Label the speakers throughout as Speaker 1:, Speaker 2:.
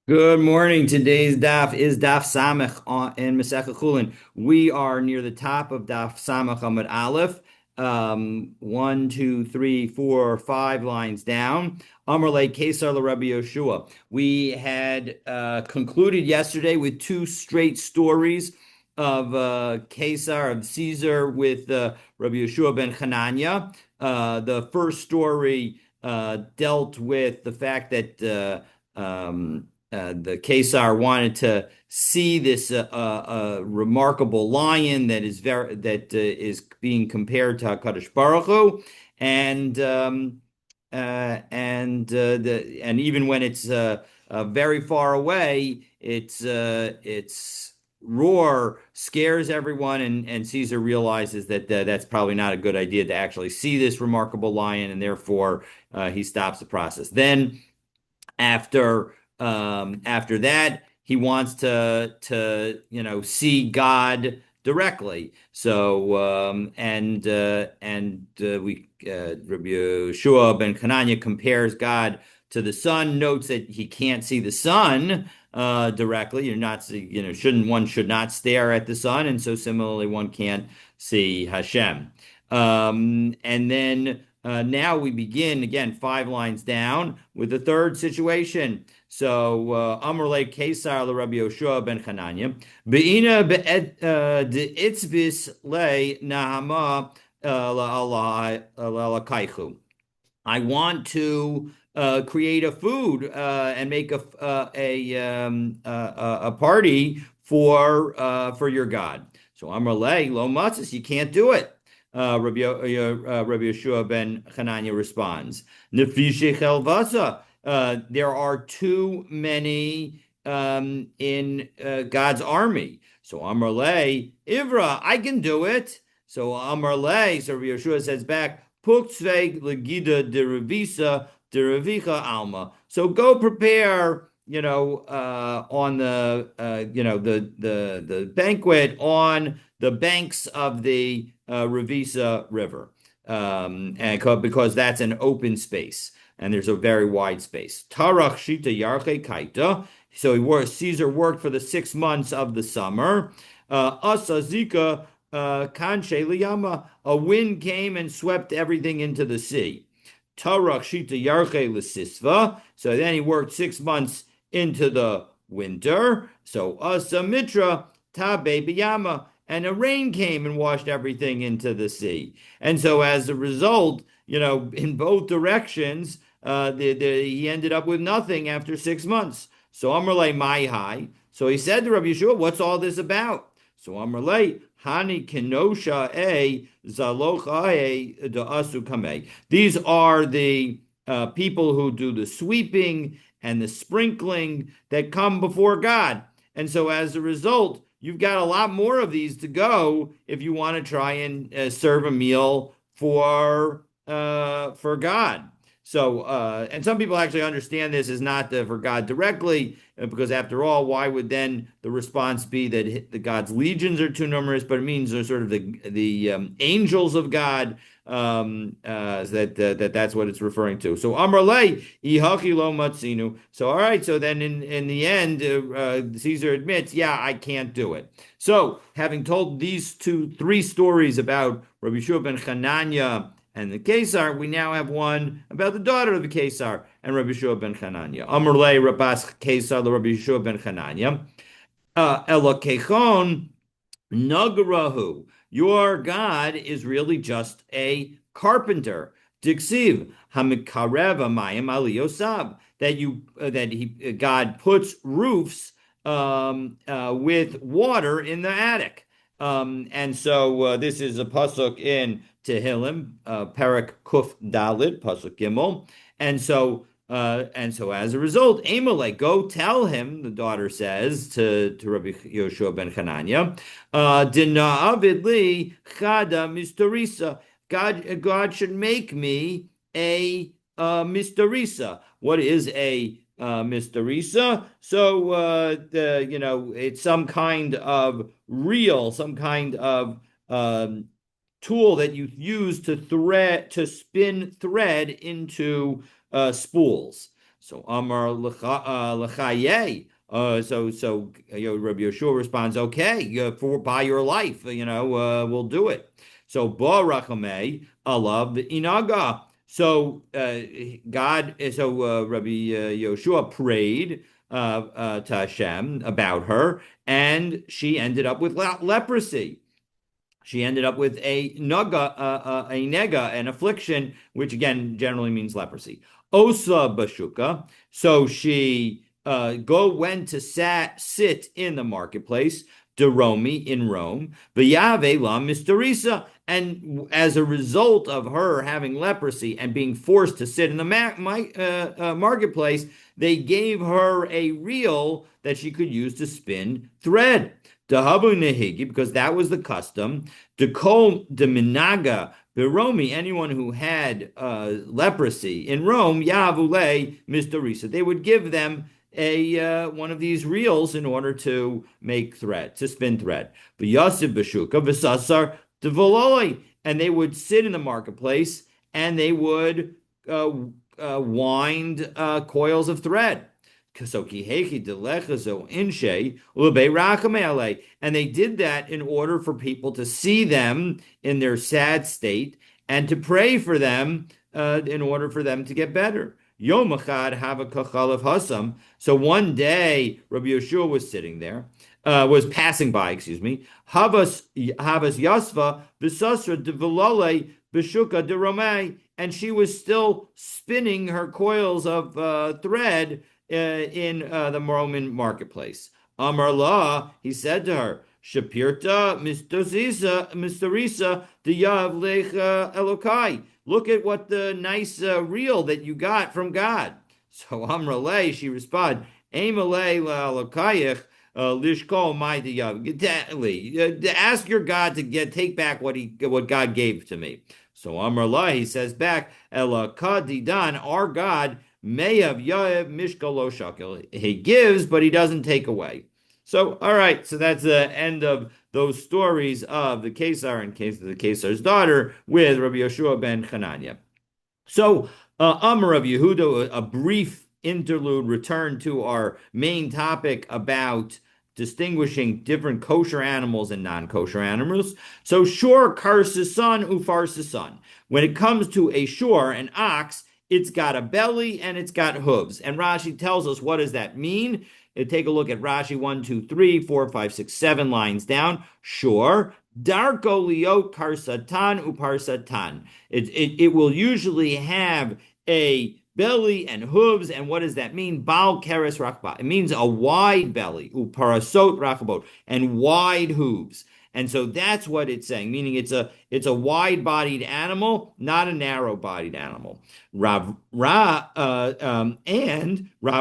Speaker 1: Good morning. Today's daf is daf samech in Masechah Chullin. We are near the top of daf samech Amud Aleph. One, two, three, four, five lines down. Amar le Kesar Rabbi Yoshua. We had concluded yesterday with two straight stories of Kesar, of Caesar, with Rabbi Yoshua ben Hanania. The first story dealt with the fact that the Kesar wanted to see this remarkable lion that is being compared to Hakadosh Baruch Hu, and and even when it's very far away, its roar scares everyone, and Caesar realizes that that's probably not a good idea to actually see this remarkable lion, and therefore he stops the process. Then after that, he wants to see God directly. So we Rabbi Yeshua ben Hanania compares God to the sun, notes that he can't see the sun directly. You're not, should not stare at the sun, and so similarly one can't see Hashem. And then now we begin again, five lines down, with the third situation. So Amr le Kesar le Rabbi Yoshua ben Hananya Beina de itzvis le Nahama la Kaichu. I want to create a food and make a party for your God. So Amr le lo matzis, you can't do it. Rabbi Yeshua ben Hananya responds, Nefishe chelvasa. There are too many in God's army. So Amar Le, Ivra, I can do it. So Amar Le, so Rabbi Yeshua says back, Puktzveg legida derevisa derevicha alma. So go prepare, on the banquet on the banks of the Revisa River, and because that's an open space and there's a very wide space. Tarach shita yarche kaita. So Caesar worked for the 6 months of the summer. Asazika kanche liyama. A wind came and swept everything into the sea. Tarach shita yarche lesisva. So then he worked 6 months into the winter. So asa mitra tabe biyama. And a rain came and washed everything into the sea. And so as a result, in both directions, he ended up with nothing after 6 months. So Amrle my high. So he said to Rabbi Yeshua, "What's all this about?" So Amrle Hani Kenosha a Zalocha a de Asu Kameh. These are the people who do the sweeping and the sprinkling that come before God. And so as a result, you've got a lot more of these to go if you want to try and serve a meal for God. So, and some people actually understand this as not for God directly, because after all, why would then the response be that the God's legions are too numerous? But it means they're sort of the angels of God. That's what it's referring to. So Amrle ihachi lo matzinu. So all right. So then in the end, Caesar admits, yeah, I can't do it. So having told these three stories about Rabbi Yeshua ben Hananya and the Kesar, we now have one about the daughter of the Kesar and Rabbi Yeshua ben Hananya. Amr le Rabbas Kesar le Rabbi Yeshua ben Hananya. Elokechon Nagrahu. Your God is really just a carpenter. Dixiv Hamikarev Amayim Aliyosab. God puts roofs with water in the attic. And so this is a pasuk in Tehillim, Parak Kuf Dalid, pasuk Gimel. And so as a result, Amalek, go tell him, the daughter says to Rabbi Yoshua ben Hananya, Dina'avidli chada mistarisa. God should make me a mistarisa. What is a mistarisa? So it's some kind of reel, some kind of tool that you use to spin thread into spools. So Amar Lechaye. Rabbi Yeshua responds, okay, for by your life, we'll do it. So Ba Rachamei Allah Inaga. So Rabbi Yeshua prayed to Hashem about her, and she ended up with leprosy. She ended up with a nega, an affliction, which again generally means leprosy. Osa bashuka. So she went to sit in the marketplace, Deromi in Rome, V'yave la Misterisa. And as a result of her having leprosy and being forced to sit in the marketplace, they gave her a reel that she could use to spin thread. Dahabu nehigi, because that was the custom. Dekol de minaga beromi, anyone who had leprosy in Rome, yavule mistorisa. They would give them a one of these reels in order to make thread, to spin thread. V'yasib b'shuka v'sasar devoloi, and they would sit in the marketplace and they would wind coils of thread. And they did that in order for people to see them in their sad state and to pray for them in order for them to get better. Yom Echad Hava Kachalav Hasam. So one day, Rabbi Yeshua was sitting there, was passing by, excuse me. Havas Yasva V'Sasra Devalale B'Shuka Deromei, and she was still spinning her coils of thread in the Roman marketplace. Amar La, he said to her, Shapirta Mistorisa Diyav Lecha Elokai. Look at what the nice reel that you got from God. So Amar Le, she responded, Amalei Elokayich Lishkol My Diyav. Ask your God to take back what God gave to me. So Amar La, he says back, Elokadidan, our God, Meyav Yaev Mishkalo Shakil. He gives, but he doesn't take away. So, all right, so that's the end of those stories of the Kesar and the Kesar's daughter with Rabbi Yeshua ben Chananya. So, Amar of Yehuda, a brief interlude, return to our main topic about distinguishing different kosher animals and non-kosher animals. So, shor karsisan ufarsisan. When it comes to a shor, an ox, it's got a belly and it's got hooves. And Rashi tells us, what does that mean? Take a look at Rashi 1, 2, 3, 4, 5, 6, 7 lines down. Sure. Darko liot karsatan uparsatan. It will usually have a belly and hooves. And what does that mean? Bal keres rakba. It means a wide belly, uparasot rakabot, and wide hooves. And so that's what it's saying, meaning it's a wide-bodied animal, not a narrow-bodied animal. And Rav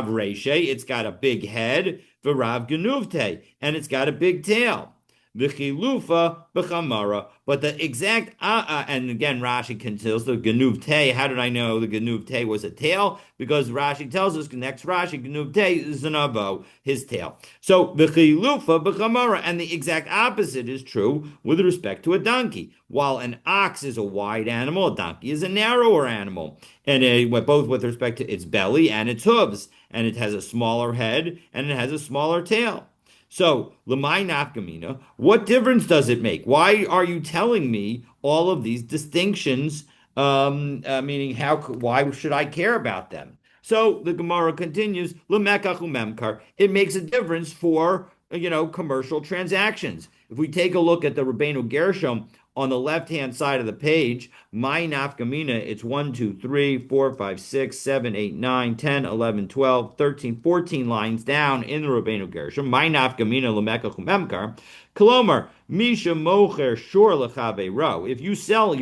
Speaker 1: Reshe, it's got a big head. V'Rav Genuvte, and it's got a big tail. V'chilufa b'chamara. But the exact, and again, Rashi conceals the Genuvte. How did I know the Genuvte was a tail? Because Rashi tells us, next Rashi, Genuvte is Zanavo, his tail. So, v'chilufa b'chamara, and the exact opposite is true with respect to a donkey. While an ox is a wide animal, a donkey is a narrower animal. And both with respect to its belly and its hooves. And it has a smaller head and it has a smaller tail. So, Lamai Nafkamina, what difference does it make? Why are you telling me all of these distinctions? Meaning, why should I care about them? So the Gemara continues, Lamekach umemkar. It makes a difference for commercial transactions. If we take a look at the Rabbeinu Gershom on the left-hand side of the page, my nafkamina, it's 1, 2, 3, 4, 5, 6, 7, 8, 9, 10, 11, 12, 13, 14 lines down in the Rabbeinu Gershom. My nafkamina lemekach umemkar. Kolomar, misha mocher shor lechave ro. If you sell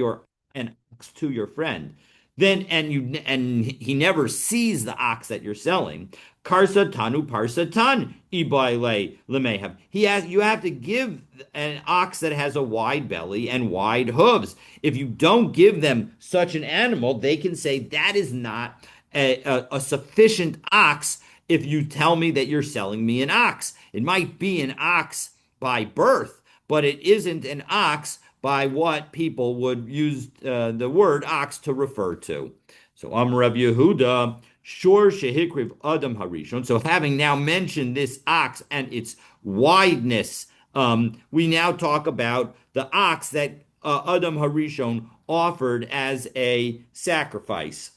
Speaker 1: an ox to your friend, then and he never sees the ox that you're selling. Karsa tanu parsa tan ibaile lemehav. You have to give an ox that has a wide belly and wide hooves. If you don't give them such an animal, they can say that is not a sufficient ox. If you tell me that you're selling me an ox, it might be an ox by birth, but it isn't an ox by what people would use the word ox to refer to. So Amar Rav Yehuda, Shor shehikriv adam harishon. So having now mentioned this ox and its wideness, we now talk about the ox that Adam Harishon offered as a sacrifice.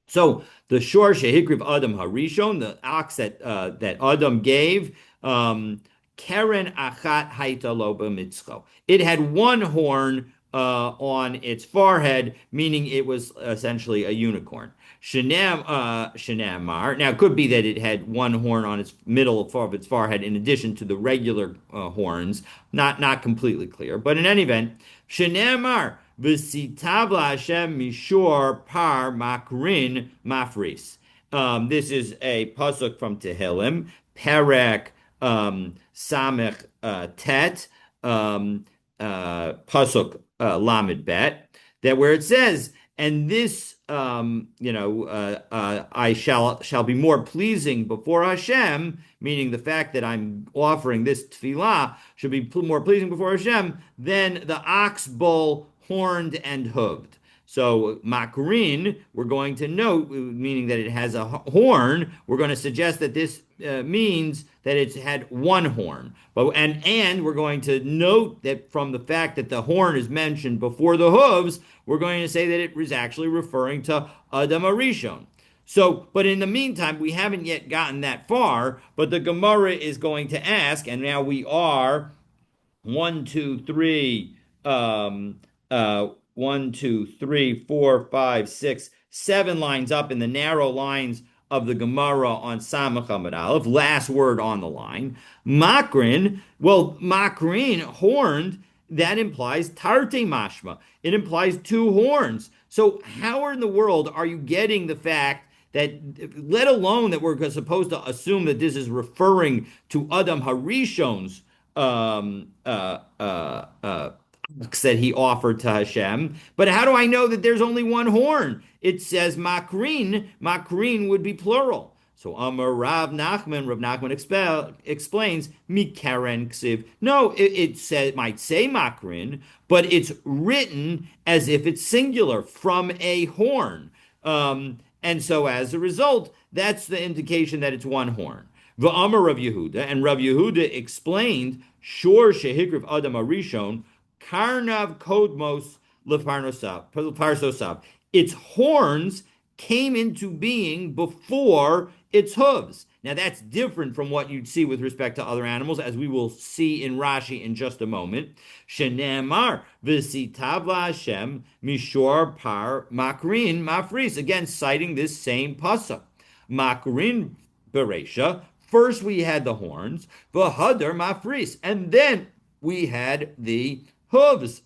Speaker 1: So the shor shehikriv Adam Harishon, the ox that Adam gave, Keren achat haita lo b'mitzcho. It had one horn on its forehead, meaning it was essentially a unicorn. Shenamar. Now, it could be that it had one horn on its middle of its forehead in addition to the regular horns. Not completely clear. But in any event, Shenamar. V'sitavla Hashem mishor par makrin mafris. This is a pasuk from Tehillim, Perek Samech Tet, pasuk Lamed Bet, that where it says, and this, I shall be more pleasing before Hashem, meaning the fact that I'm offering this tefillah should be more pleasing before Hashem than the ox bull horned and hooved. So makrin, we're going to note, meaning that it has a horn. We're going to suggest that this means that it's had one horn. And we're going to note that from the fact that the horn is mentioned before the hooves, we're going to say that it was actually referring to Adam Arishon. So, but in the meantime, we haven't yet gotten that far, but the Gemara is going to ask, and now we are 1, 2, 3, 1, 2, 3, 4, 5, 6, 7 lines up in the narrow lines of the Gemara on Samach Amud Aleph, last word on the line. Makrin, horned, that implies tarte mashma. It implies two horns. So how in the world are you getting the fact that, let alone that we're supposed to assume that this is referring to Adam Harishon's that he offered to Hashem. But how do I know that there's only one horn? It says makrin. Makrin would be plural. So Amar Rav Nachman explains mikaren ksiv. No, it might say makrin, but it's written as if it's singular from a horn. And so as a result, that's the indication that it's one horn. V'amar Rav Yehuda, and Rav Yehuda explained shor shehikriv Adam Arishon Karnav Kodmos Leparsosav. Its horns came into being before its hooves. Now that's different from what you'd see with respect to other animals, as we will see in Rashi in just a moment. Shenemar v'sitavla Hashem mishor par makrin mafris. Again, citing this same pasuk. Makrin beresha. First we had the horns, v'hadar mafris, and then we had the hooves.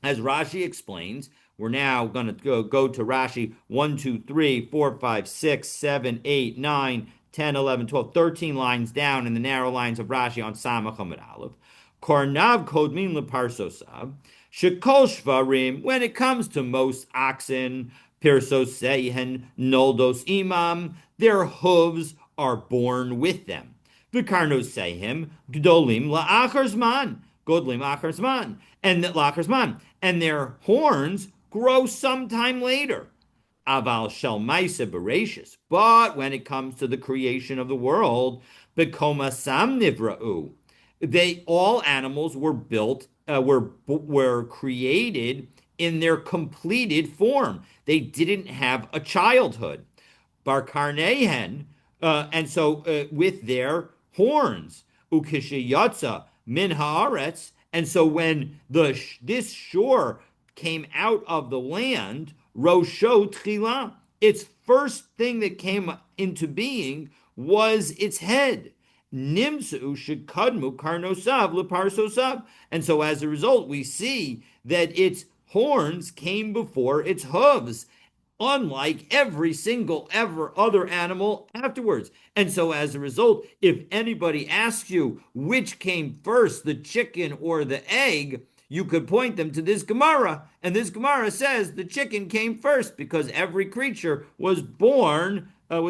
Speaker 1: As Rashi explains, we're now going to go to Rashi 1, 2, 3, 4, 5, 6, 7, 8, 9, 10, 11, 12, 13 lines down in the narrow lines of Rashi on Samach Amud Aleph. Kornav kodmin leparsosav. Shekol shvarim, when it comes to most oxen, pirsoseihen noldos imam, their hooves are born with them. V'karnoseihem gdolim la'achar zman. Godlim achar zman, and lachar zman, and their horns grow sometime later. Aval shel ma'aseh bereshis, but when it comes to the creation of the world, b'komasam nivra'u, all animals were built, were created in their completed form. They didn't have a childhood. Bar karnehen, and so with their horns, ukishiyatza min haaretz, and so when this shore came out of the land, rosho tchila, its first thing that came into being was its head. Nimsu shekadmu karnosav leparsosav, and so as a result, we see that its horns came before its hooves, unlike every single other animal afterwards. And so as a result, if anybody asks you which came first, the chicken or the egg, you could point them to this Gemara, and this Gemara says the chicken came first because every creature was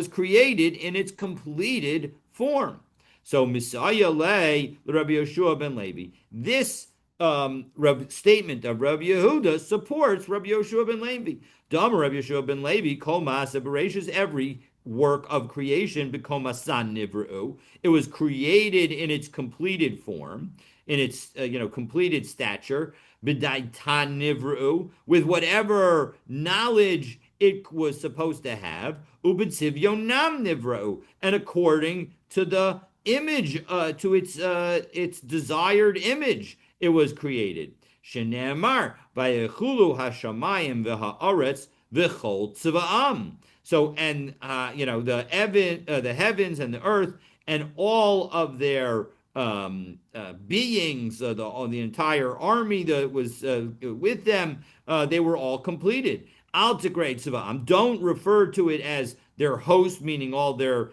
Speaker 1: created in its completed form. So Messiah lay Rabbi Yoshua ben Levi. This statement of Rabbi Yehuda supports Rabbi Yoshua ben Levi. Dama Rabbi Yoshua ben Levi, Kol Ma'aseh Bereshis, every work of creation, bikomasan nivru. It was created in its completed form, in its completed stature, b'daitan nivru, with whatever knowledge it was supposed to have, u'b'tzivyonam nivru, and according to the image, to its desired image, it was created. Shenemar vayechulu hashamayim v'haaretz v'chol tzva'am. So, and the heavens and the earth and all of their beings, the entire army that was with them, they were all completed. Al Tigrei Tzva'am. Don't refer to it as their host, meaning all the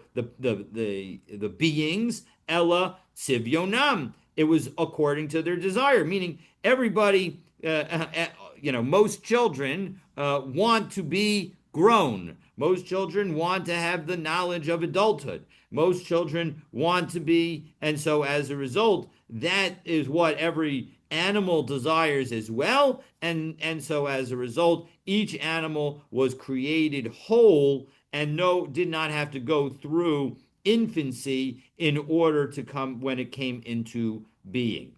Speaker 1: beings. Ella Tzivionam. It was according to their desire, meaning everybody, most children want to be grown. Most children want to have the knowledge of adulthood. Most children want to be, and so as a result, that is what every animal desires as well. And so as a result, each animal was created whole and did not have to go through infancy in order to come when it came into being.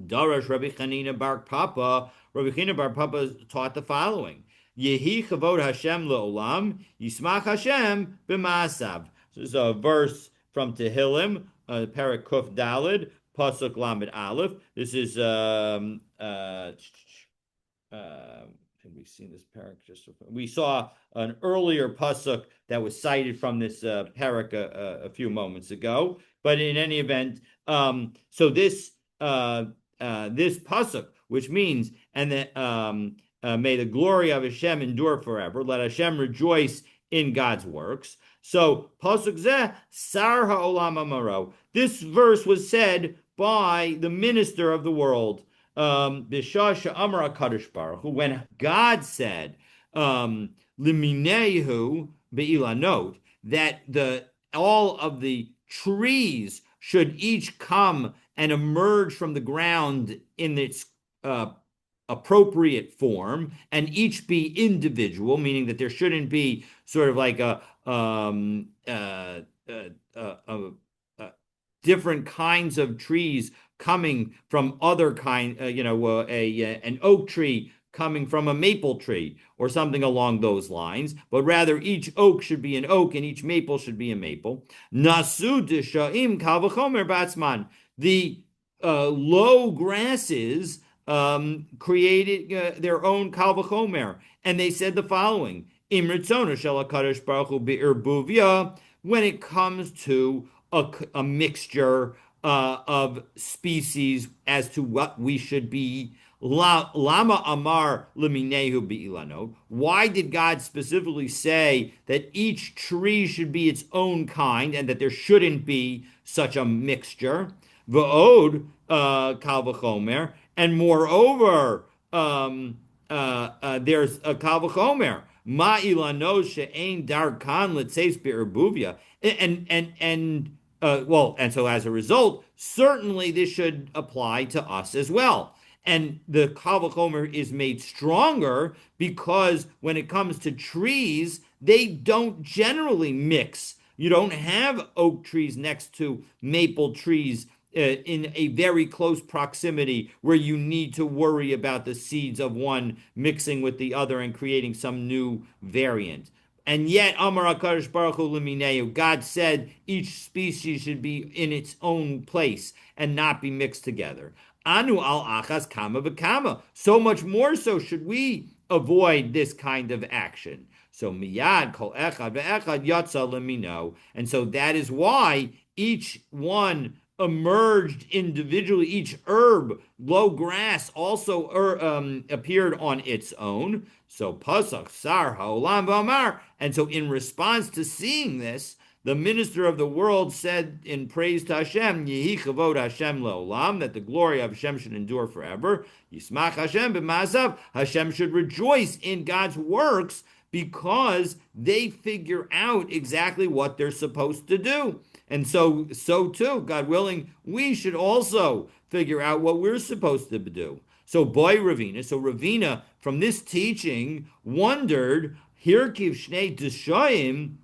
Speaker 1: Darash Rabbi Chanina Bar Papa, Rabbi Chanina Bar Papa taught the following: Yehi chavod Hashem leolam, Yismach Hashem b'maasav. So this is a verse from Tehillim, Parak Kuf Dalid, Pasuk Lamed Aleph. This is have we seen this parak? We saw an earlier pasuk that was cited from this parak a few moments ago. But in any event, so this pasuk, which means, and that may the glory of Hashem endure forever. Let Hashem rejoice in God's works. So pasuk zeh sar ha'olam amaro. This verse was said by the minister of the world, B'shasha Amar HaKadosh Baruch Hu, when God said, Liminehu be'ilanot, that all of the trees should each come and emerge from the ground in its appropriate form, and each be individual, meaning that there shouldn't be sort of like a different kinds of trees coming from other an oak tree coming from a maple tree or something along those lines, but rather each oak should be an oak and each maple should be a maple. Nasu d'sha'im kal v'chomer batzman. The low grasses created their own kal v'chomer, and they said the following: Im ritzona shel HaKadosh Baruch Hu be'erbuvia, when it comes to a mixture of species as to what we should be. Lama amar leminehu be'ilano. Why did God specifically say that each tree should be its own kind and that there shouldn't be such a mixture? V'od kal v'chomer, and moreover, there's a kal v'chomer. Ma ilano she'ein darkan letzeis be'erbuvia. And so as a result, certainly this should apply to us as well. And the kal v'chomer is made stronger because when it comes to trees, they don't generally mix. You don't have oak trees next to maple trees in a very close proximity where you need to worry about the seeds of one mixing with the other and creating some new variant. And yet, Amar HaKadosh Baruch Hu L'mineu, God said each species should be in its own place and not be mixed together. Anu al achas kama v'kama. So much more so should we avoid this kind of action. So miyad kol echad ve'echad yatsa l'mino. And so that is why each one emerged individually. Each herb, low grass, also appeared on its own. So pasach sar haolam v'amar. And so in response to seeing this, the minister of the world said in praise to Hashem, Yehi chavod Hashem leolam, that the glory of Hashem should endure forever. Yismach Hashem b'maasav, Hashem should rejoice in God's works because they figure out exactly what they're supposed to do. And so too, God willing, we should also figure out what we're supposed to do. So Ravina, from this teaching, wondered, Hirkiv Shnei Deshayim,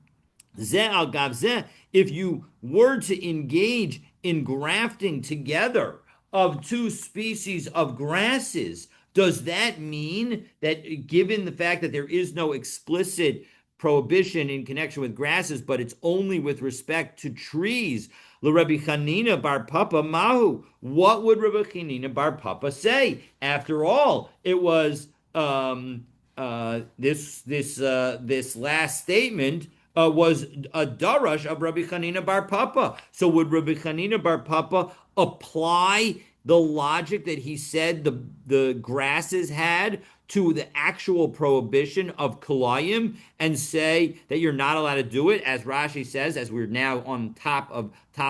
Speaker 1: Zeh al gav zeh, if you were to engage in grafting together of two species of grasses, does that mean that, given the fact that there is no explicit prohibition in connection with grasses, but it's only with respect to trees? Rabbi Chanina bar Papa Mahu. What would Rabbi Chanina bar Papa say? After all, it was this last statement was a darash of Rabbi Chanina bar Papa. So would Rabbi Chanina bar Papa apply the logic that he said the grasses had to the actual prohibition of kalayim and say that you're not allowed to do it, as Rashi says, as we're now on top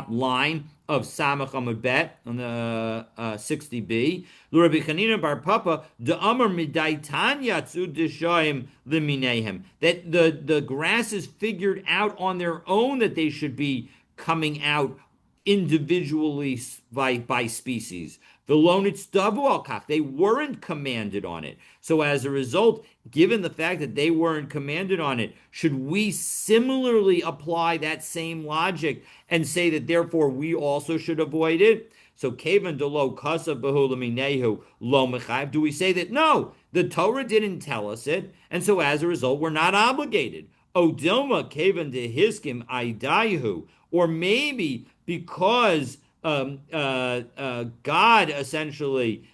Speaker 1: line of Samach Amud Bet on the 60b. Rabbi Chanina bar Papa de Amar midaitan yatzu deshoim liminehem, that the grasses figured out on their own that they should be coming out individually by species. The lonitz davu al kach, they weren't commanded on it. So as a result, given the fact that they weren't commanded on it, should we similarly apply that same logic and say that therefore we also should avoid it? So kevan delo kasav behulaminehu lo mechayev. Do we say that no, the Torah didn't tell us it, and so as a result we're not obligated? Odilma kevan dehiskim aidayu, or maybe because God essentially,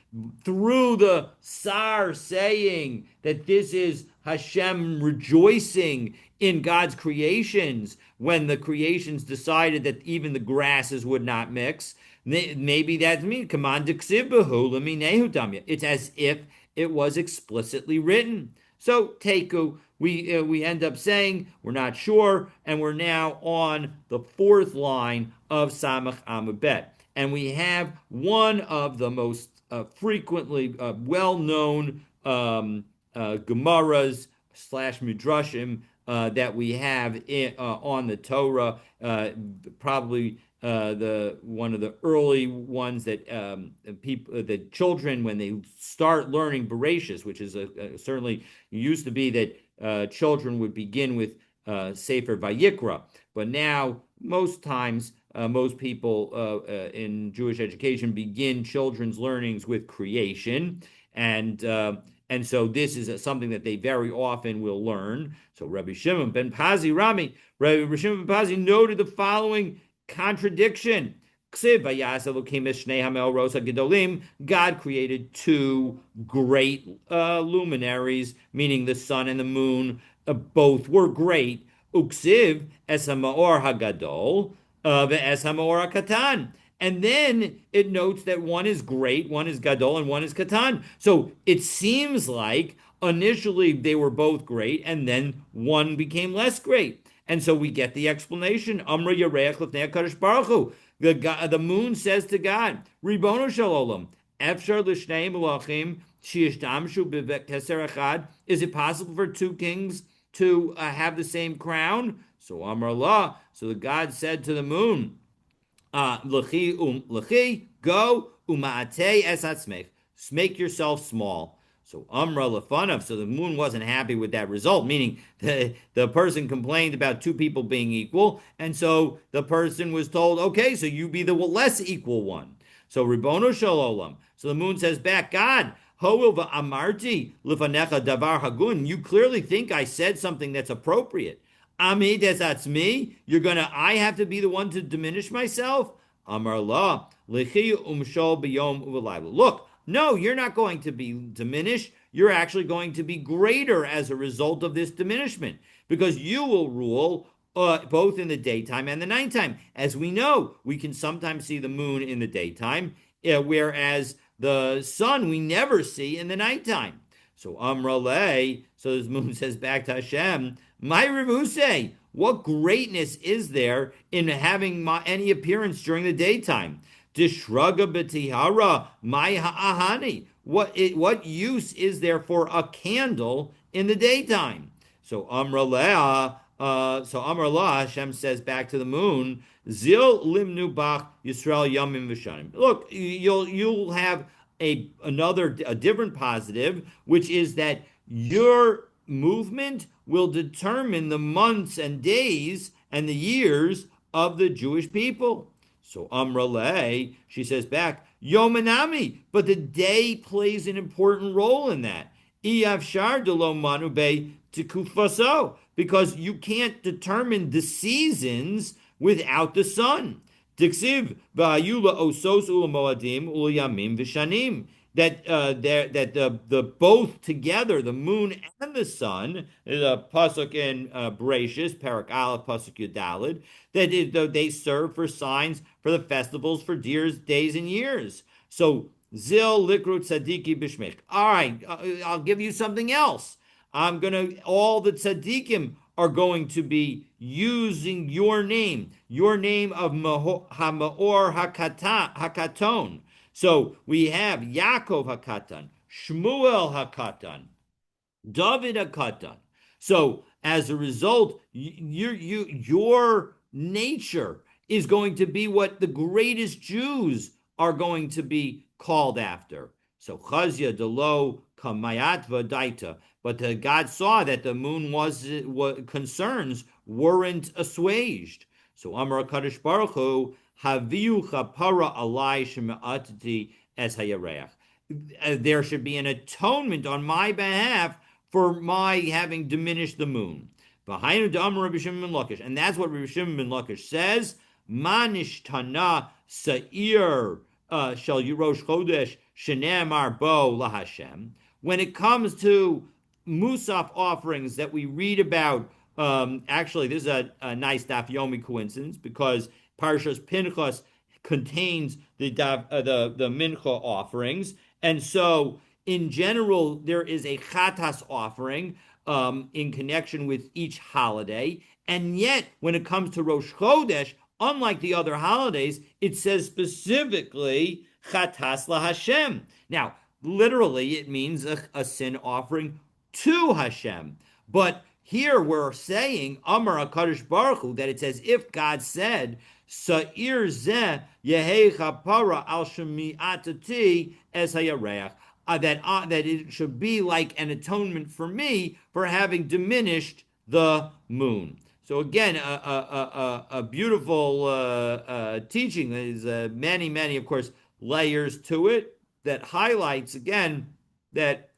Speaker 1: through the Sar, saying that this is Hashem rejoicing in God's creations when the creations decided that even the grasses would not mix. Maybe that's me. It's as if it was explicitly written. So Teku, we end up saying we're not sure, and we're now on the fourth line of Samach Amud Bet, and we have one of the most frequently well-known Gemaras slash Midrashim that we have on the Torah, probably the one of the early ones that the children, when they start learning Bereshis, which is certainly used to be that children would begin with Sefer Vayikra, but now most times most people in Jewish education begin children's learnings with creation, and so this is something that they very often will learn. So Rabbi Shimon ben Pazi Rami, Rabbi Shimon ben Pazi noted the following contradiction. God created two great luminaries, meaning the sun and the moon. Both were great. Uksiv es hamaor hagadol ve'es hamaor hakatan. And then it notes that one is great, one is gadol, and one is katan. So it seems like initially they were both great, and then one became less great. And so we get the explanation. Amra Yareach Lefnei HaKadosh Baruch Hu. The moon says to God, Ribono Shel Olam, Efshar L'Shnei Melachim Sheyishtamshu B'Keser Echad. Is it possible for two kings to have the same crown? So Amar Allah. So the God said to the moon, L'chi, go, uma'atei es atzmech. Make yourself small. So Amra Lefanav, so the moon wasn't happy with that result, meaning the person complained about two people being equal, and so the person was told, okay, so you be the less equal one. So Ribono Shel Olam. So the moon says back, God, Ho'il va'amarti lefanecha davar hagun. You clearly think I said something that's appropriate. Ami desatzmi. I have to be the one to diminish myself? Amar La, lechi umshol biyom uvalayla. Look, no, you're not going to be diminished. You're actually going to be greater as a result of this diminishment, because you will rule both in the daytime and the nighttime. As we know, we can sometimes see the moon in the daytime, whereas the sun we never see in the nighttime. So Amrale, so this moon says back to Hashem, my Revuse, what greatness is there in having any appearance during the daytime? Dishraga betihara, my ha'ahani. What use is there for a candle in the daytime? So Amrallah, Hashem says back to the moon, Zil limnu bach Yisrael yamim v'shanim. Look, you'll have a different positive, which is that your movement will determine the months and days and the years of the Jewish people. So Amrale, she says back, Yomanami, but the day plays an important role in that. Iyavshar de lo manube tikufaso, because you can't determine the seasons without the sun. Diksiv va'ayula osos ulamoadim ulayamim v'shanim. That the both together, the moon and the sun, is a pasuk in Bereshis, Parak Aleph, pasuk Yudalid, that they serve for signs for the festivals for days and years. So zil likrut tzadiki bishmich. All right, I'll give you something else. All the tzaddikim are going to be using your name of Hamaor Hakaton. So we have Yaakov Hakatan, Shmuel Hakatan, David Hakatan. So as a result, your nature is going to be what the greatest Jews are going to be called after. So Chazia Delo Kamayatva Daita. But God saw that the moon concerns weren't assuaged. So Amar Kadosh Baruch Hu Haviu Chapara Alai Shema'atati as Hayareach. There should be an atonement on my behalf for my having diminished the moon. And that's what Rabbi Shimon ben Lakish says. Manishtana Sa'ir Shal Yerosh Chodesh Shenemar Bo LaHashem. When it comes to Musaf offerings that we read about, actually, this is a nice Daf Yomi coincidence because Parshas Pinchas contains the Mincha offerings, and so in general there is a Chatas offering in connection with each holiday, and yet when it comes to Rosh Chodesh, unlike the other holidays, it says specifically Chatas LaHashem. Now, literally, it means a sin offering to Hashem. But here we're saying, Amar HaKadosh Baruch Hu, that it's as if God said, Sa'ir zeh yehei chapara al shemi'atati es hayareach. That it should be like an atonement for me for having diminished the moon. So again, a beautiful teaching. There's many, of course, layers to it that highlights again that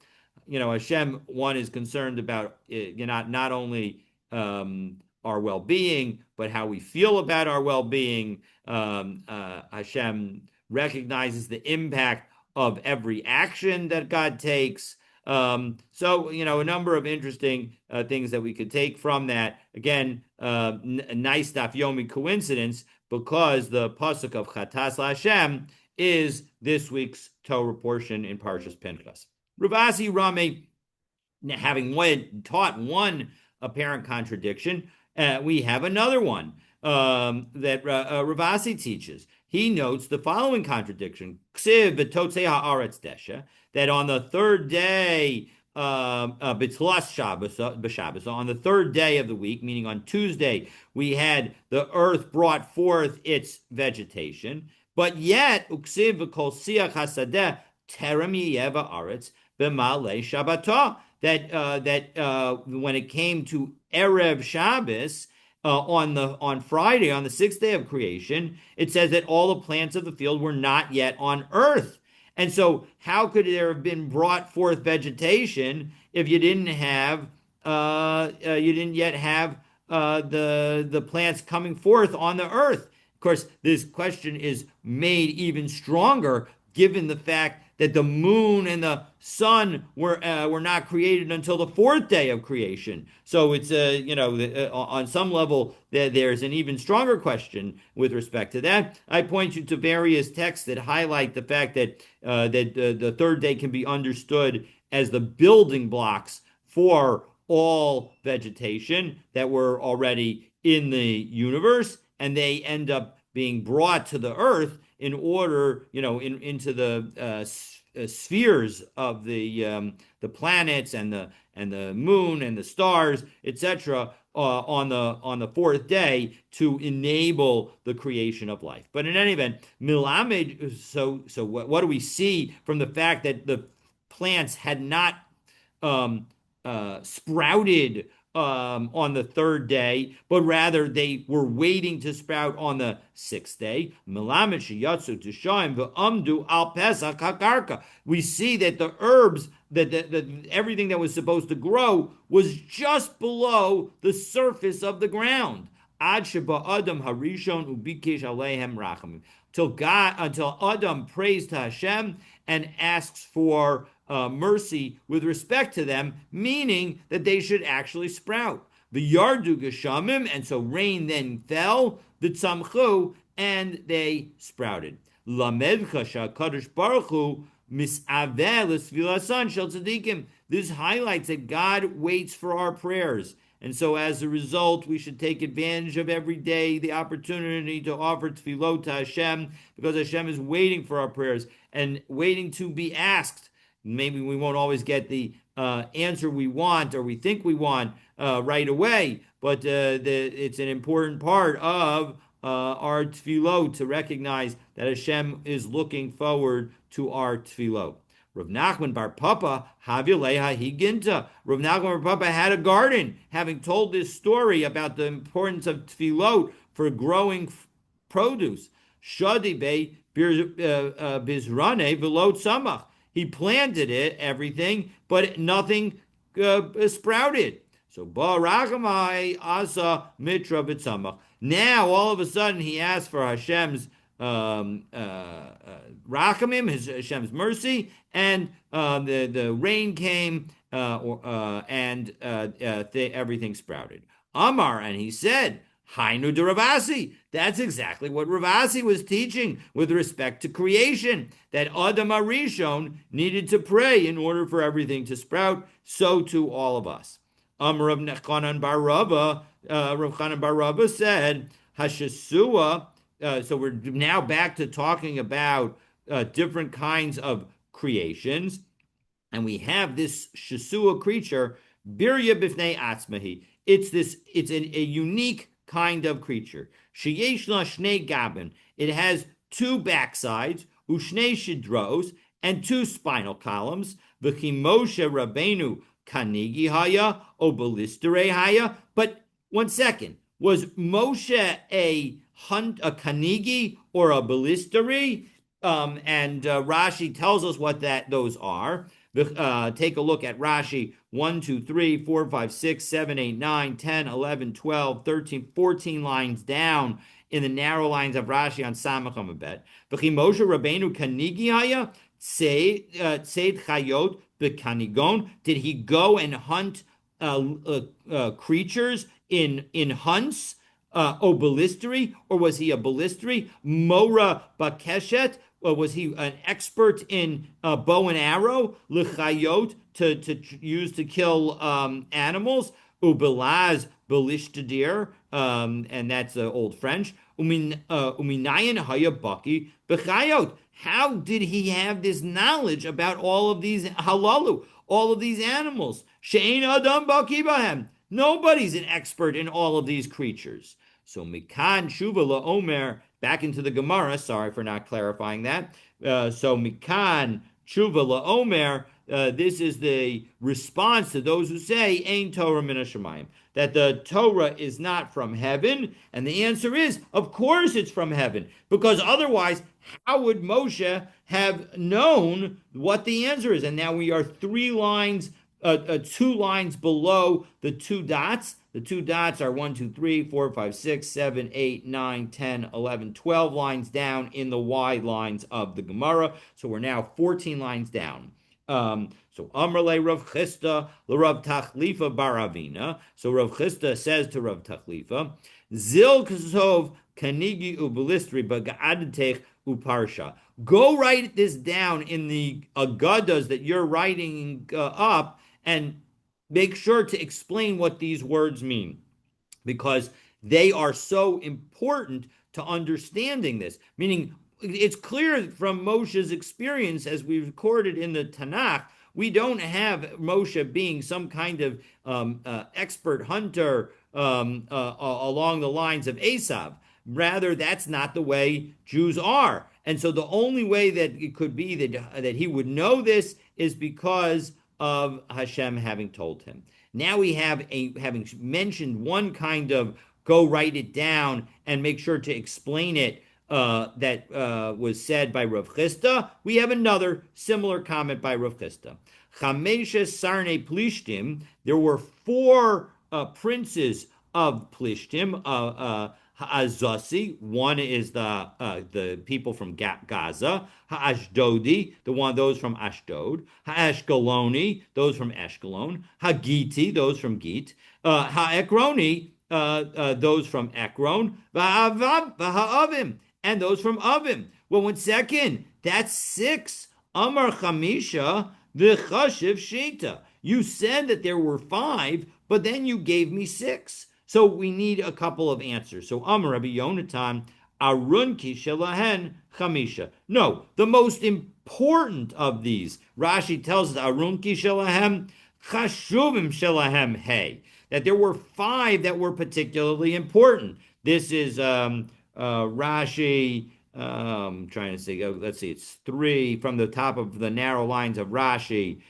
Speaker 1: Hashem, one, is concerned about not only our well-being, but how we feel about our well-being. Hashem recognizes the impact of every action that God takes. So a number of interesting things that we could take from that. Again, a nice Daf Yomi coincidence because the pasuk of Chatas LaHashem is this week's Torah portion in Parshas Pinchas. Rav Asi Rame, having taught one apparent contradiction, we have another one that Rav Asi teaches. He notes the following contradiction: Ksiv v'totzei haaretz desha, that on the third day, b'tlas Shabbos, on the third day of the week, meaning on Tuesday, we had the earth brought forth its vegetation, but yet uksiv v'kol siach hasadeh terem yeva aretz b'malei Shabbatah, that when it came to Erev Shabbos, on Friday, on the sixth day of creation, it says that all the plants of the field were not yet on earth. And so how could there have been brought forth vegetation if you didn't yet have the plants coming forth on the earth? Of course, this question is made even stronger given the fact that the moon and the sun were not created until the fourth day of creation. So it's on some level there's an even stronger question with respect to that. I point you to various texts that highlight the fact that the third day can be understood as the building blocks for all vegetation that were already in the universe, and they end up being brought to the earth in order, into the spheres of the planets and the moon and the stars, etc., on the fourth day to enable the creation of life. But in any event, Milamed. So what do we see from the fact that the plants had not sprouted on the third day, but rather they were waiting to sprout on the sixth day. We see that the herbs, that everything that was supposed to grow was just below the surface of the ground. Ad sheba Adam harishon ubikesh alehem rachamim. Until Adam prays to Hashem and asks for mercy with respect to them, meaning that they should actually sprout. The yardu geshamim, and so rain then fell, the tzamchu, and they sprouted. Lamedcha shakadosh baruch hu misavel esvilasan shel tzadikim. This highlights that God waits for our prayers. And so as a result, we should take advantage of every day the opportunity to offer tefillot to Hashem, because Hashem is waiting for our prayers and waiting to be asked. Maybe we won't always get the answer we want or we think we want right away, but it's an important part of our tefillot to recognize that Hashem is looking forward to our tefillot. Rav Nachman bar Papa Havileha Higinta. Rav Nachman bar Papa had a garden, having told this story about the importance of tefillot for growing produce. Shadi be bizrane velot samach. He planted it, everything, but nothing sprouted. So Barachamai Asa Mitra B'Tzamach. Now, all of a sudden, he asked for Hashem's Rachamim, Hashem's mercy, and the rain came, and everything sprouted. Amar, and he said, Hainu de Ravasi. That's exactly what Ravasi was teaching with respect to creation, that Adam Arishon needed to pray in order for everything to sprout. So too all of us. Amar Rav Chanan bar Rava, Rav Chanan bar Rava said, Hashesua. So we're now back to talking about different kinds of creations, and we have this Shesua creature, Birya bifnei atzmahi. It's a unique kind of creature. Sheyesh la shnei gabin. It has two backsides, ushnei shidros, and two spinal columns. V'chi Moshe Rabbeinu kanigi haya obelistere haya. But one second, was Moshe a kanigi or a balisteri? And Rashi tells us what those are. Take a look at Rashi 1, 2, 3, 4, 5, 6, 7, 8, 9, 10, 11, 12, 13, 14 lines down in the narrow lines of Rashi on Samach Amabet. V'chi Moshe Rabbeinu kanigi haya tzed chayot b'kanigon. Did he go and hunt creatures in hunts? Obalisteri, or was he a balisteri? Mora bakeshet, or was he an expert in bow and arrow? L'chayot, to use to kill animals. Ubelaz balishtadir, and that's Old French. Uminayan hayabaki b'chayot. How did he have this knowledge about all of these halalu, all of these animals? She'ein adam baki bahem. Nobody's an expert in all of these creatures. So Mikan Shuva LaOmer, back into the Gemara, sorry for not clarifying that. So Mikan Shuva LaOmer, this is the response to those who say, Ein Torah min hashamayim, that the Torah is not from heaven. And the answer is, of course it's from heaven, because otherwise, how would Moshe have known what the answer is? And now we are 2 lines below the 2 dots. The 2 dots are 1, 2, 3, 4, 5, 6, 7, 8, 9, 10, 11, 12 lines down in the wide lines of the Gemara. So we're now 14 lines down. So Amrle Rav Chisda Rav Tachlifa Baravina. So Rav Chisda says to Rav Tachlifa, Zil Ksov Kanigi Ubalistri Bagadetech Uparsha. Go write this down in the Agadas that you're writing up, and make sure to explain what these words mean, because they are so important to understanding this. Meaning, it's clear from Moshe's experience, as we've recorded in the Tanakh, we don't have Moshe being some kind of expert hunter along the lines of Esav. Rather, that's not the way Jews are. And so the only way that it could be that he would know this is because of Hashem having told him. Now we have having mentioned one kind of go write it down and make sure to explain it that was said by Rav Chisda. We have another similar comment by Rav Chisda. Chamesha Sarne Plishtim, there were four princes of Plishtim, Ha'azasi, one is the people from Gaza, Ha'ashdodi, those from Ashdod, Ha'ashkeloni, those from Ashkelon, Hagiti, those from Git, Ha'ekroni, those from Ekron, Vaha'avim, and those from Avim. Well, 1 second, that's six. Amar Chamisha, v'chashiv Shita. You said that there were five, but then you gave me six. So we need a couple of answers. So Amar Rabbi Yonatan, Arunki Shelahen Chamisha. No, the most important of these, Rashi tells us, Arunki Shelahem, Chashuvim Shelahem Hey, that there were five that were particularly important. This is Rashi, trying to see, let's see, it's three from the top of the narrow lines of Rashi.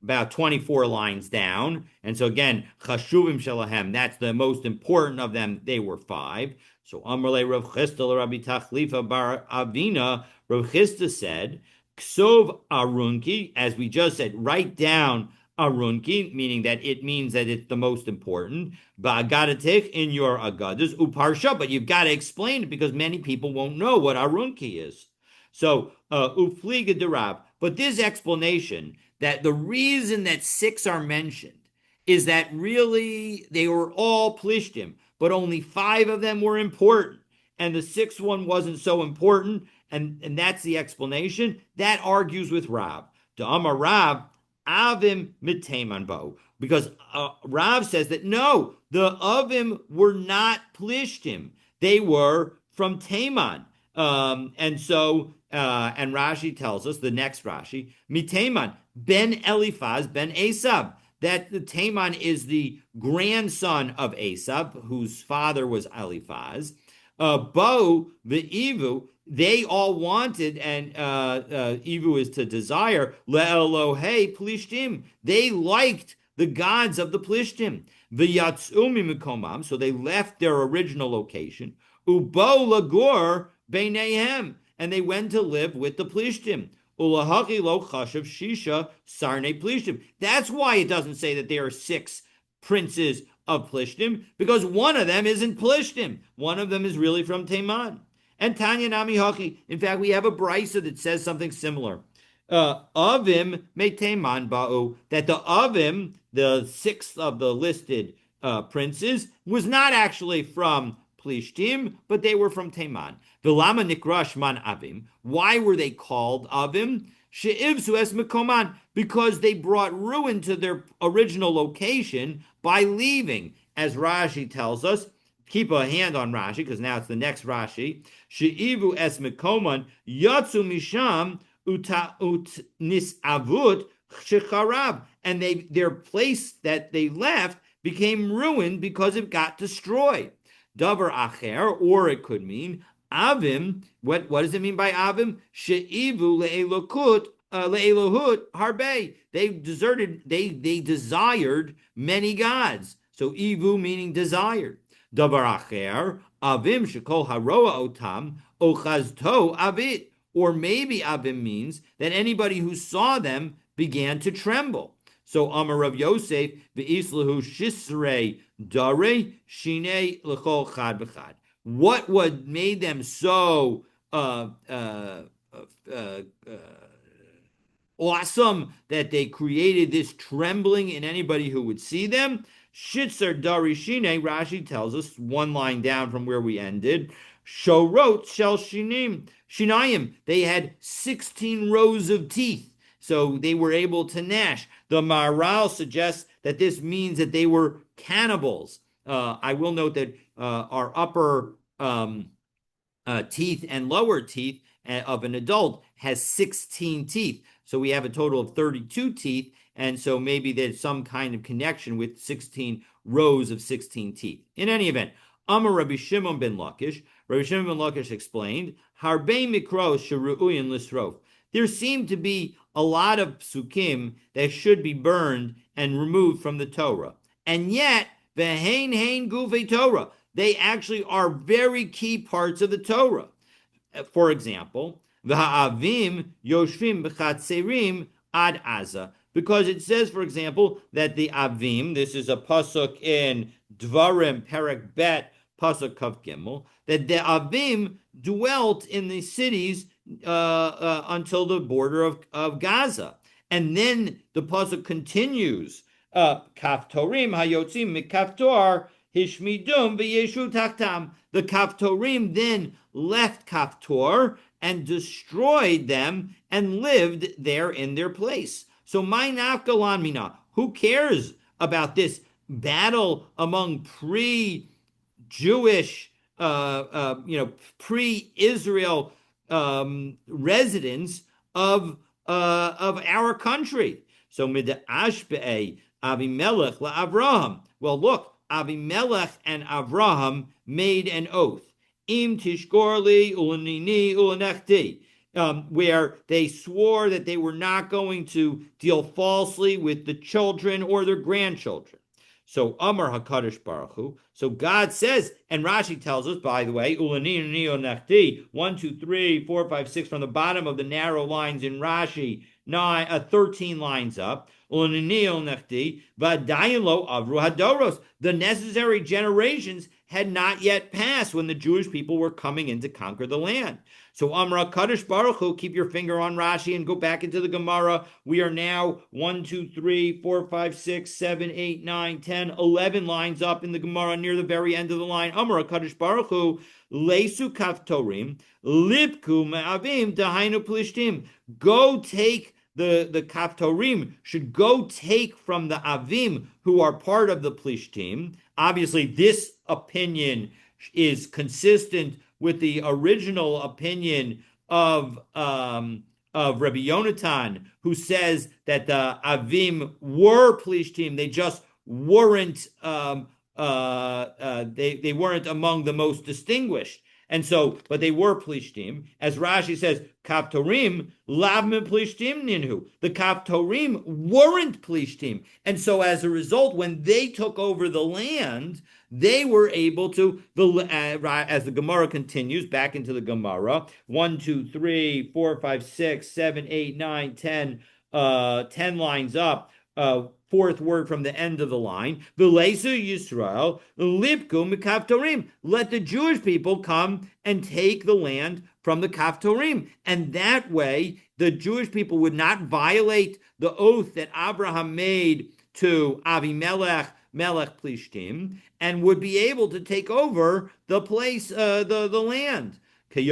Speaker 1: About 24 lines down. And so again, Chashuvim Shalahem, that's the most important of them. They were five. So Amrle Rav Chisda Rabbi Tachlifa Bar Avina, Rav Chisda said, Ksov Arunki, as we just said, write down Arunki, meaning that it means that it's the most important. Ba'agadatich in your agadas, uparsha, but you've got to explain it because many people won't know what Arunki is. So, ufliga derab. But this explanation that the reason that six are mentioned is that really they were all plishtim, but only five of them were important. And the sixth one wasn't so important. And that's the explanation. That argues with Rav. To Amar Rav, Avim miteman bo. Because Rav says that no, the Avim were not plishtim. They were from Taman. And Rashi tells us, the next Rashi, Miteman, Ben Eliphaz, Ben Esab, that the Taman is the grandson of Esab, whose father was Eliphaz. Bo, the Ivu, they all wanted, and Ivu is to desire, Le'elohe Plishtim. They liked the gods of the Plishtim. V'yatzumi mikomam, so they left their original location. Ubo lagur beinehem, and they went to live with the Plishtim. Ulahaki lo chashav shisha sarne Plishtim. That's why it doesn't say that there are six princes of Plishtim, because one of them isn't Plishtim. One of them is really from Teman. And Tanya Nami Haki. In fact, we have a brisa that says something similar. Avim meteman ba'u, that the Avim, the sixth of the listed princes, was not actually from Plishtim, but they were from Teman. Vilama nikrash man Avim. Why were they called Avim? She'ivsu es mekoman, because they brought ruin to their original location by leaving. As Rashi tells us, keep a hand on Rashi, because now it's the next Rashi. She'ivu es mekoman yatsu misham ut nisavut shecharab, and their place that they left became ruined because it got destroyed. Davar acher, or it could mean Avim. What does it mean by Avim? She'ivu le'elohut harbe. They desired many gods. So Ivu meaning desired. Davar acher, Avim shekol haroa otam ochazto avit. Or maybe Avim means that anybody who saw them began to tremble. So Amar Rav Yosef ve'islahu shisrei dare shine l'chol chad b'chad. What made them so awesome that they created this trembling in anybody who would see them? Shitzer dari shine, Rashi tells us, one line down from where we ended. Shorot shel shinayim. They had 16 rows of teeth, so they were able to gnash. The Maharal suggests that this means that they were cannibals. I will note that our upper teeth and lower teeth of an adult has 16 teeth. So we have a total of 32 teeth, and so maybe there's some kind of connection with 16 rows of 16 teeth. In any event, Amar Rabbi Shimon ben Lakish. Rabbi Shimon ben Lakish explained, Harbe mikros sheru'uyin lisrof. there seem to be a lot of psukim that should be burned and removed from the Torah. And yet, ve'hein hein guvei Torah, they actually are very key parts of the Torah. For example, v'ha'avim yoshvim b'chatzerim ad Aza, because it says, for example, that the avim, this is a pasuk in Dvarim Perek Bet pasuk Kav Gimel, that the avim dwelt in the cities until the border of Gaza. And then the pasuk continues, Kaftorim hayotzim mikaftor hishmidum v'yeshu taktam. The Kaftorim then left Kaftor and destroyed them and lived there in their place. So my nafkalan mina, who cares about this battle among pre-Jewish, pre-Israel residents of our country? So mid'ashbe'e Avimelech la'Avraham. Well, look, Avimelech and Avraham made an oath. Im tishgorli ulanini ulanechti. Where they swore that they were not going to deal falsely with the children or their grandchildren. So Amar HaKadosh Baruch Hu. So God says, and Rashi tells us, by the way, Ulanini Onechti, 1, 2, 3, 4, 5, 6, from the bottom of the narrow lines in Rashi, 13 lines up. Ulanini Onechti, V'adayin lo avru hadoros. The necessary generations had not yet passed when the Jewish people were coming in to conquer the land. So Amra Kadosh Baruch Hu, keep your finger on Rashi and go back into the Gemara. We are now 1, 2, 3, 4, 5, 6, 7, 8, 9, 10, 11 lines up in the Gemara near the very end of the line. Amra Kadosh Baruch Hu, Leisu Kaftorim, Lipku Me'avim Dahainu Plishtim. Go take the Kaftorim should go take from the Avim who are part of the Plishtim. Obviously, this opinion is consistent with the original opinion of Rabbi Yonatan, who says that the Avim were Plishtim. They just weren't they weren't among the most distinguished. And so, but they were Plishtim. As Rashi says, Kaftorim, Lavim Plishtim Ninhu. The Kaftorim weren't Plishtim. And so as a result, when they took over the land, they were able to, as the Gemara continues, back into the Gemara, 1, 2, 3, 4, 5, 6, 7, 8, 9, 10, 10 lines up, fourth word from the end of the line. V'leisu Yisrael lipku mikaftorim. Let the Jewish people come and take the land from the Kaftorim. And that way, the Jewish people would not violate the oath that Abraham made to Avimelech, Melech Plishtim, and would be able to take over the place, the land. And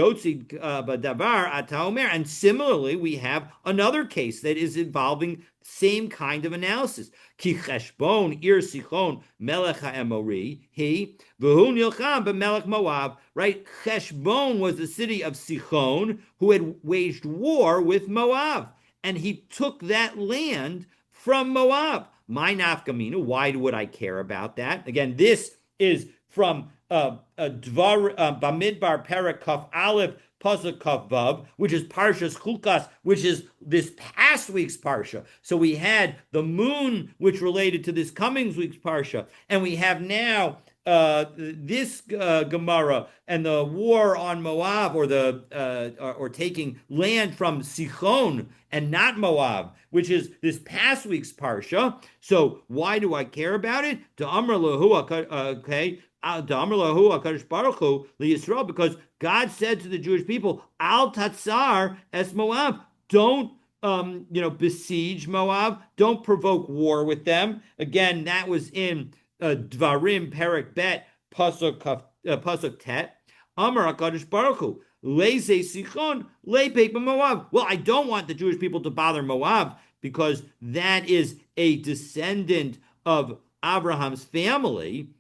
Speaker 1: similarly, we have another case that is involving same kind of analysis. Ki cheshbon ir sichon melech ha'emori he v'hu nilcham b'melech Moab. Right, Cheshbon was the city of Sichon who had waged war with Moab, and he took that land from Moab. My nafkamina. Why would I care about that? Again, this is from Bamidbar Perek Kaf Aleph Pasuk Kaf Vav, which is Parshas Chukas, which is this past week's Parsha. So we had the moon, which related to this coming week's Parsha, and we have now this Gemara and the war on Moab, or taking land from Sichon and not Moab, which is this past week's Parsha. So why do I care about it? Because God said to the Jewish people, Al Tatsar es Moab, don't besiege Moab, don't provoke war with them. Again, that was in Dvarim Perek Bet Pasuk Tet. Amar HaKadosh Baruch Hu, Leise Sichon Leipek Moab. Well, I don't want the Jewish people to bother Moab because that is a descendant of Abraham's family.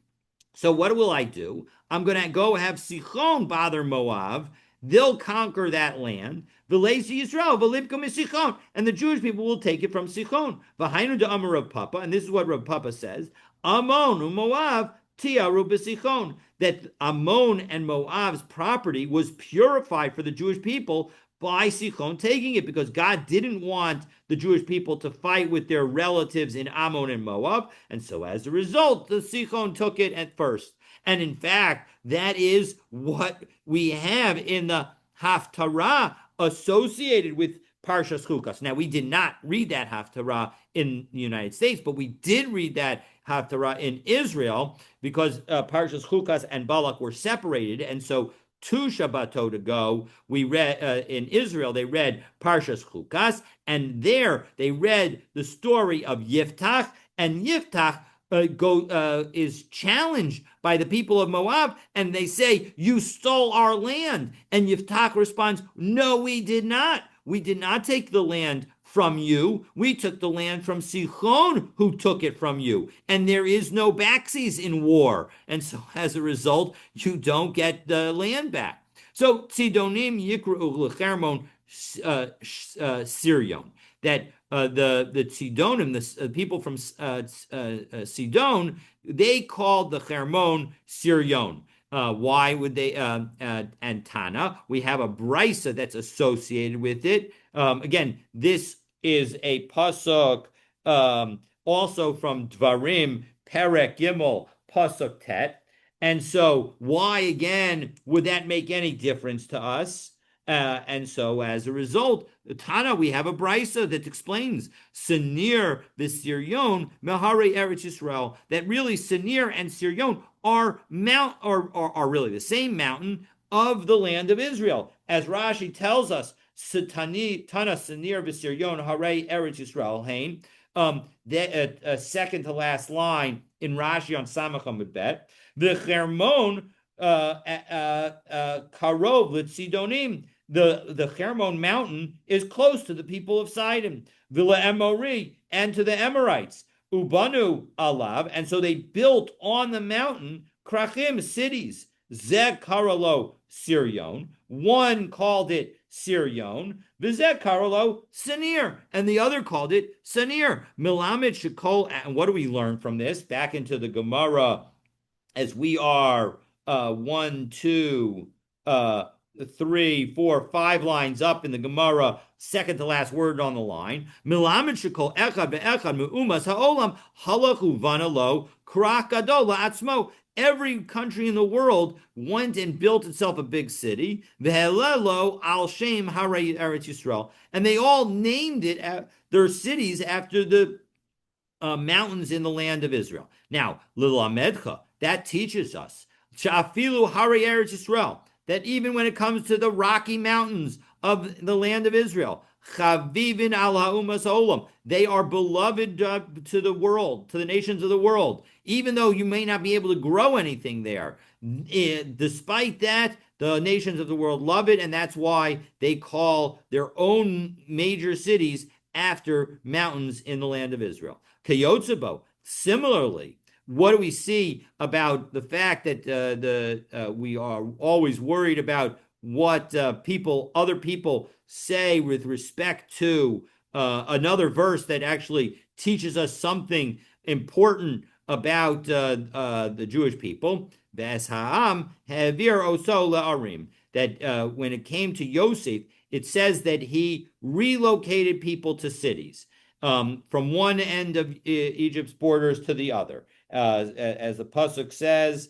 Speaker 1: So what will I do? I'm going to go have Sichon bother Moab. They'll conquer that land. V'leisi Yisrael v'lipkum Sichon, and the Jewish people will take it from Sichon. V'hainu de Amar Rav Papa, and this is what Rav Papa says: Ammon u'Moab tiaru b'Sichon, that Ammon and Moab's property was purified for the Jewish people by Sichon taking it, because God didn't want the Jewish people to fight with their relatives in Ammon and Moab. And so as a result, the Sichon took it at first. And in fact, that is what we have in the Haftarah associated with Parshas Chukas. Now, we did not read that Haftarah in the United States, but we did read that Haftarah in Israel, because Parshas Chukas and Balak were separated. And so 2 Shabbatot ago, we read in Israel, they read Parshas Chukas, and there they read the story of Yiftach, and Yiftach is challenged by the people of Moab, and they say, "You stole our land." And Yiftach responds, "No, we did not. We did not take the land from you. We took the land from Sichon, who took it from you. And there is no backsies in war. And so as a result, you don't get the land back." So Tzidonim Yikra'u L'Chermon Sirion. That the Tzidonim, the people from Sidon, they called the Hermon Sirion. Why would they? And Tana, we have a brisa that's associated with it. Again, this is a pasuk also from Dvarim, Perek Gimel, pasuk Tet. And so, why again would that make any difference to us? And so, as a result, Tana, we have a brisa that explains Sinir v'Siryon Mehare Eretz Yisrael. That really Sinir and Siryon are really the same mountain of the land of Israel, as Rashi tells us. Tana Sinir v'Siryon Hare Eretz Yisrael. Hain. Second to last line in Rashi on Samach Amud Bet. The Hermon Karov L'Tzidonim. The Hermon mountain is close to the people of Sidon, Villa Emori, and to the Amorites, Ubanu Alav, and so they built on the mountain Krachim, cities, Zeg Karalo Sirion, one called it Sirion, Vizek Karalo Sinir, and the other called it Sinir. Milamid Shekol, and what do we learn from this? Back into the Gemara, as we are 1, 2, 3, 4, 5 lines up in the Gemara, second to last word on the line. Milamed shekol echad ve'echad me'umas ha'olam halachu vanalo krak gadol la'atzmo. Every country in the world went and built itself a big city. Ve'helelo al shem harei Eretz Yisrael, and they all named it their cities after the mountains in the land of Israel. Now, lilamedcha, that teaches us sha'afilu harei Eretz Yisrael, that even when it comes to the Rocky Mountains of the land of Israel, Chavivin al ha'umas ha'olam, they are beloved to the world, to the nations of the world, even though you may not be able to grow anything there. Despite that, the nations of the world love it, and that's why they call their own major cities after mountains in the land of Israel. Kayotzebo, similarly, what do we see about the fact that we are always worried about what other people say with respect to another verse that actually teaches us something important about the Jewish people? V'esha'am ha'avir oso la'arim. That when it came to Yosef, it says that he relocated people to cities from one end of Egypt's borders to the other. As the pasuk says,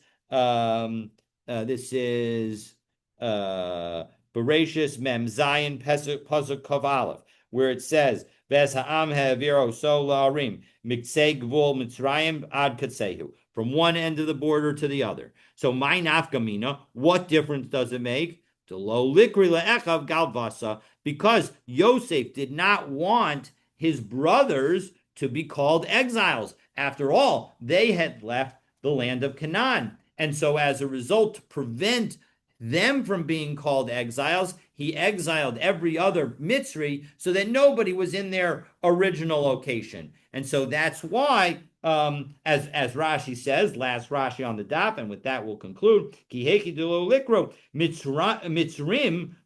Speaker 1: this is Bereshis Mem Zayin pasuk Kav Aleph, where it says, "Ves ha'am ha'aviro so la'arim miksei gvul Mitzrayim ad katsehu," from one end of the border to the other. So, my nafkamina, what difference does it make? To lo likri le'echav galvasa, because Yosef did not want his brothers to be called exiles. After all, they had left the land of Canaan. And so as a result, to prevent them from being called exiles, he exiled every other Mitzri so that nobody was in their original location. And so that's why, as Rashi says, last Rashi on the daf, and with that we'll conclude, Mitzrim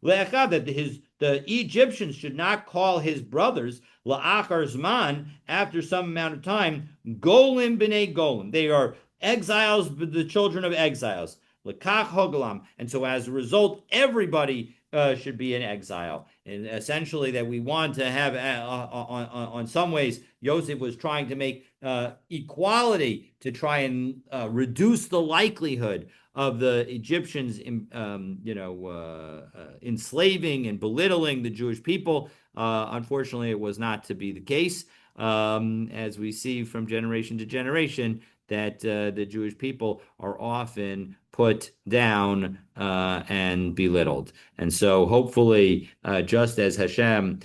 Speaker 1: le'echav, that the Egyptians should not call his brothers la'achar zman, after some amount of time, golim b'nei golim. They are exiles, but the children of exiles. L'kach hogalam. And so as a result, everybody should be in exile. And essentially, that we want to have, on some ways, Yosef was trying to make equality to try and reduce the likelihood of the Egyptians, enslaving and belittling the Jewish people. Unfortunately, it was not to be the case, as we see from generation to generation that the Jewish people are often put down and belittled. And so, hopefully, just as Hashem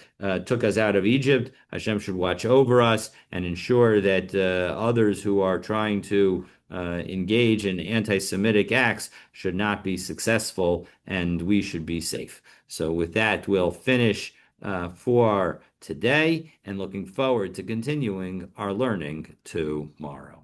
Speaker 1: took us out of Egypt, Hashem should watch over us and ensure that others who are trying to engage in anti-Semitic acts should not be successful, and we should be safe. So, with that, we'll finish for today, and looking forward to continuing our learning tomorrow.